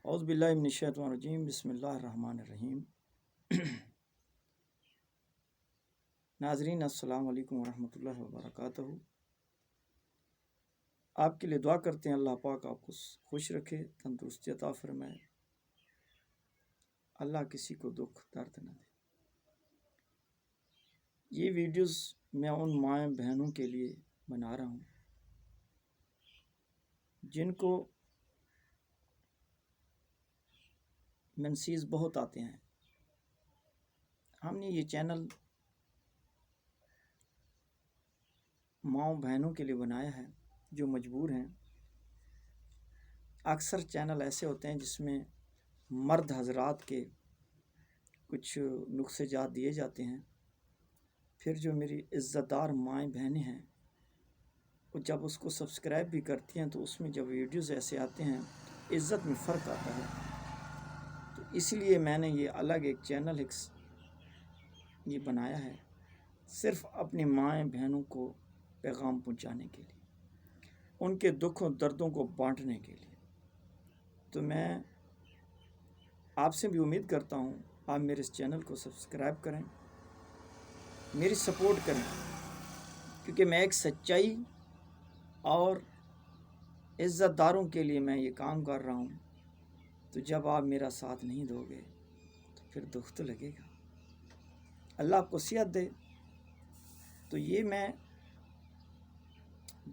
اعوذ باللہ من الشیطان الرجیم بسم اللہ الرحمن الرحیم۔ ناظرین السلام علیکم ورحمۃ اللہ وبرکاتہ۔ آپ کے لیے دعا کرتے ہیں اللہ پاک آپ کو خوش رکھے، تندرستی عطا فرمائے، اللہ کسی کو دکھ درد نہ دے۔ یہ ویڈیوز میں ان مائیں بہنوں کے لیے بنا رہا ہوں جن کو منسیز بہت آتے ہیں۔ ہم نے یہ چینل ماؤں بہنوں کے لیے بنایا ہے جو مجبور ہیں۔ اکثر چینل ایسے ہوتے ہیں جس میں مرد حضرات کے کچھ نقصے جات دیے جاتے ہیں، پھر جو میری عزت دار مائیں بہنیں ہیں وہ جب اس کو سبسکرائب بھی کرتی ہیں تو اس میں جب ویڈیوز ایسے آتے ہیں عزت میں فرق آتا ہے۔ تو اس لیے میں نے یہ الگ ایک چینل یہ بنایا ہے صرف اپنی مائیں بہنوں کو پیغام پہنچانے کے لیے، ان کے دکھوں دردوں کو بانٹنے کے لیے۔ تو میں آپ سے بھی امید کرتا ہوں آپ میرے اس چینل کو سبسکرائب کریں، میری سپورٹ کریں، کیونکہ میں ایک سچائی اور عزت داروں کے لیے میں یہ کام کر رہا ہوں۔ تو جب آپ میرا ساتھ نہیں دو گے تو پھر دکھ تو لگے گا۔ اللہ آپ کو صحت دے۔ تو یہ میں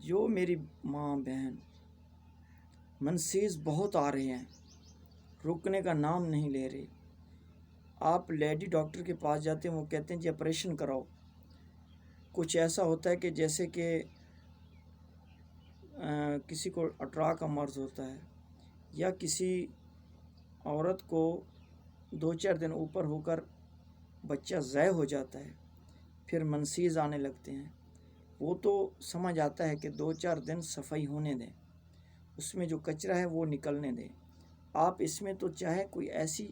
جو میری ماں بہن منسیز بہت آ رہے ہیں، رکنے کا نام نہیں لے رہے۔ آپ لیڈی ڈاکٹر کے پاس جاتے ہیں، وہ کہتے ہیں جی آپریشن کراؤ۔ کچھ ایسا ہوتا ہے کہ جیسے کہ کسی کو اٹرا کا مرض ہوتا ہے، یا کسی عورت کو 2-4 دن اوپر ہو کر بچہ ضائع ہو جاتا ہے، پھر منسیز آنے لگتے ہیں۔ وہ تو سمجھ آتا ہے کہ 2-4 دن صفائی ہونے دیں، اس میں جو کچرا ہے وہ نکلنے دیں۔ آپ اس میں تو چاہے کوئی ایسی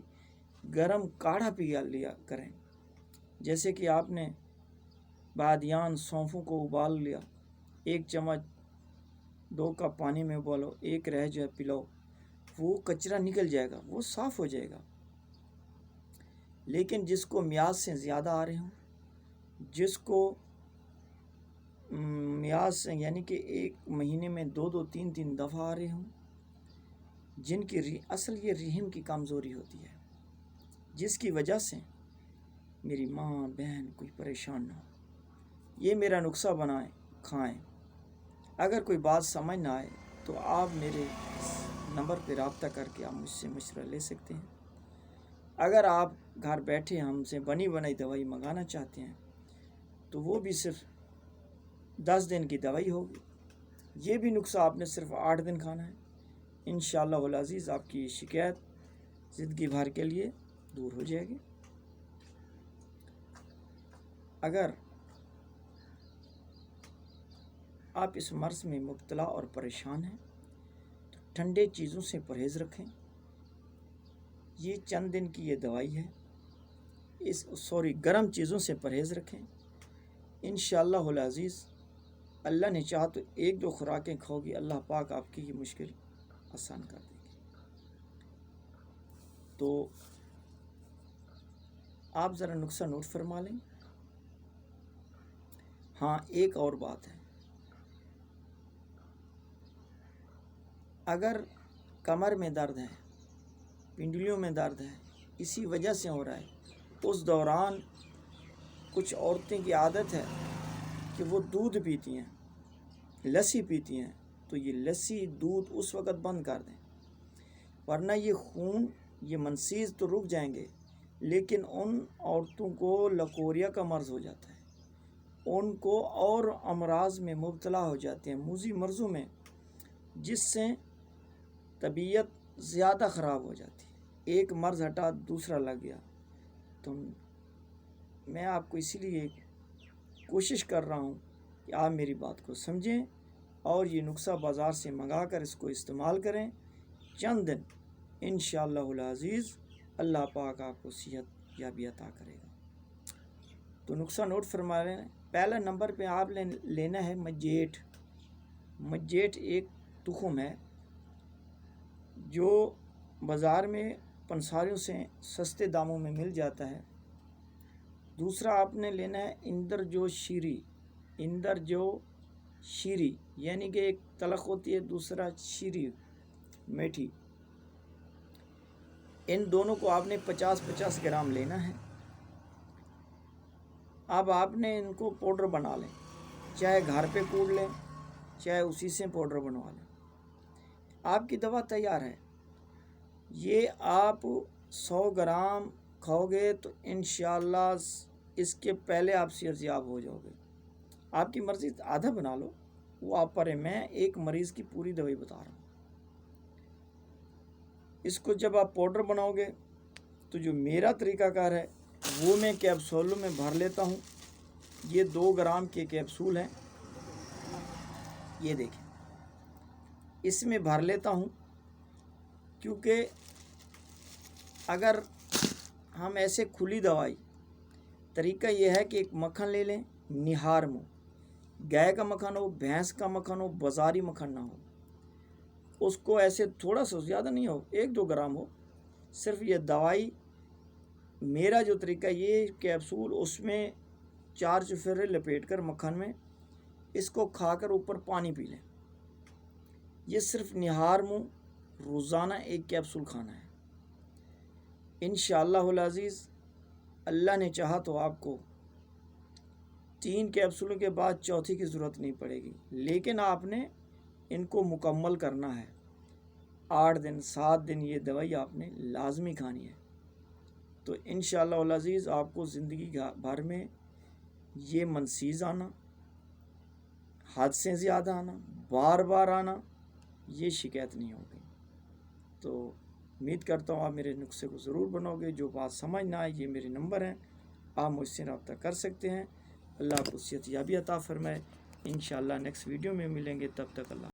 گرم کاڑھا پی لیا کریں، جیسے کہ آپ نے بادیان سونفوں کو ابال لیا، 1 چمچ 2 کپ پانی میں ابالو، 1 رہ جو ہے پلاؤ، وہ کچرا نکل جائے گا، وہ صاف ہو جائے گا۔ لیکن جس کو میعاد سے زیادہ آ رہے ہوں، جس کو میعاد سے یعنی کہ 1 مہینے میں 2-2 3-3 دفعہ آ رہے ہوں، جن کی اصل یہ رحم کی کمزوری ہوتی ہے، جس کی وجہ سے میری ماں بہن کوئی پریشان نہ ہو، یہ میرا نسخہ بنائیں کھائیں۔ اگر کوئی بات سمجھ نہ آئے تو آپ میرے نمبر پہ رابطہ کر کے آپ مجھ سے مشورہ لے سکتے ہیں۔ اگر آپ گھر بیٹھے ہم سے بنی بنائی دوائی منگانا چاہتے ہیں تو وہ بھی صرف 10 دن کی دوائی ہوگی۔ یہ بھی نسخہ آپ نے صرف 8 دن کھانا ہے۔ انشاءاللہ العزیز آپ کی شکایت زندگی بھر کے لیے دور ہو جائے گی۔ اگر آپ اس مرض میں مبتلا اور پریشان ہیں تو ٹھنڈے چیزوں سے پرہیز رکھیں۔ یہ چند دن کی یہ دوائی ہے، گرم چیزوں سے پرہیز رکھیں۔ انشاءاللہ العزیز اللہ نے چاہا تو 1-2 خوراکیں کھاؤ گی، اللہ پاک آپ کی یہ مشکل آسان کر دے گی۔ تو آپ ذرا نسخہ نوٹ فرما لیں۔ ہاں، ایک اور بات ہے، اگر کمر میں درد ہے، پنڈلیوں میں درد ہے، اسی وجہ سے ہو رہا ہے، اس دوران کچھ عورتیں کی عادت ہے کہ وہ دودھ پیتی ہیں، لسی پیتی ہیں، تو یہ لسی دودھ اس وقت بند کر دیں، ورنہ یہ خون یہ منسیز تو رک جائیں گے، لیکن ان عورتوں کو لکوریا کا مرض ہو جاتا ہے، ان کو اور امراض میں مبتلا ہو جاتے ہیں، موذی مرضوں میں، جس سے طبیعت زیادہ خراب ہو جاتی ہے۔ ایک مرض ہٹا دوسرا لگ گیا۔ تو میں آپ کو اسی لیے کوشش کر رہا ہوں کہ آپ میری بات کو سمجھیں اور یہ نسخہ بازار سے منگا کر اس کو استعمال کریں۔ چند دن انشاءاللہ العزیز اللہ پاک آپ کو صحت یابی عطا کرے گا۔ تو نسخہ نوٹ فرما رہے ہیں۔ پہلا نمبر پہ آپ لینا ہے مجیٹ۔ مجیٹ ایک تخم ہے جو بازار میں پنساریوں سے سستے داموں میں مل جاتا ہے۔ دوسرا آپ نے لینا ہے اندرجو شیری، یعنی کہ ایک تلخ ہوتی ہے، دوسرا شیری میٹھی۔ ان دونوں کو آپ نے 50-50 گرام لینا ہے۔ اب آپ نے ان کو پاؤڈر بنا لیں، چاہے گھر پہ کوٹ لیں، چاہے اسی سے پاؤڈر بنوا لیں۔ آپ کی دوا تیار ہے۔ یہ آپ 100 گرام کھاؤ گے تو انشاءاللہ اس کے پہلے آپ صحتیاب ہو جاؤ گے۔ آپ کی مرضی آدھا بنا لو، وہ آپ پر ہے، میں ایک مریض کی پوری دوائی بتا رہا ہوں۔ اس کو جب آپ پاؤڈر بناؤ گے تو جو میرا طریقہ کار ہے وہ میں کیپسولوں میں بھر لیتا ہوں۔ یہ 2 گرام کے کیپسول ہیں، یہ دیکھیں، اس میں بھر لیتا ہوں، کیونکہ اگر ہم ایسے کھلی دوائی، طریقہ یہ ہے کہ ایک مکھن لے لیں، نہار منہ، گائے کا مکھن ہو، بھینس کا مکھن ہو، بازاری مکھن نہ ہو، اس کو ایسے تھوڑا سا، زیادہ نہیں ہو، 1-2 گرام ہو، صرف یہ دوائی، میرا جو طریقہ یہ کیپسول، اس میں 4 چفیرے لپیٹ کر مکھن میں، اس کو کھا کر اوپر پانی پی لیں۔ یہ صرف نہار منہ روزانہ 1 کیپسول کھانا ہے۔ انشاءاللہ العزیز اللہ نے چاہا تو آپ کو 3 کیپسولوں کے بعد چوتھی کی ضرورت نہیں پڑے گی، لیکن آپ نے ان کو مکمل کرنا ہے۔ 8 دن 7 دن یہ دوائی آپ نے لازمی کھانی ہے، تو انشاءاللہ العزیز آپ کو زندگی بھر میں یہ منسیز آنا، حد سے زیادہ آنا، بار بار آنا، یہ شکایت نہیں ہوگی۔ تو امید کرتا ہوں آپ میرے نسخے کو ضرور بناؤ گے۔ جو بات سمجھ نہ آئے، یہ میرے نمبر ہیں، آپ مجھ سے رابطہ کر سکتے ہیں۔ اللہ آپ کو صحت یابی عطا فرمائے۔ انشاءاللہ نیکسٹ ویڈیو میں ملیں گے، تب تک اللہ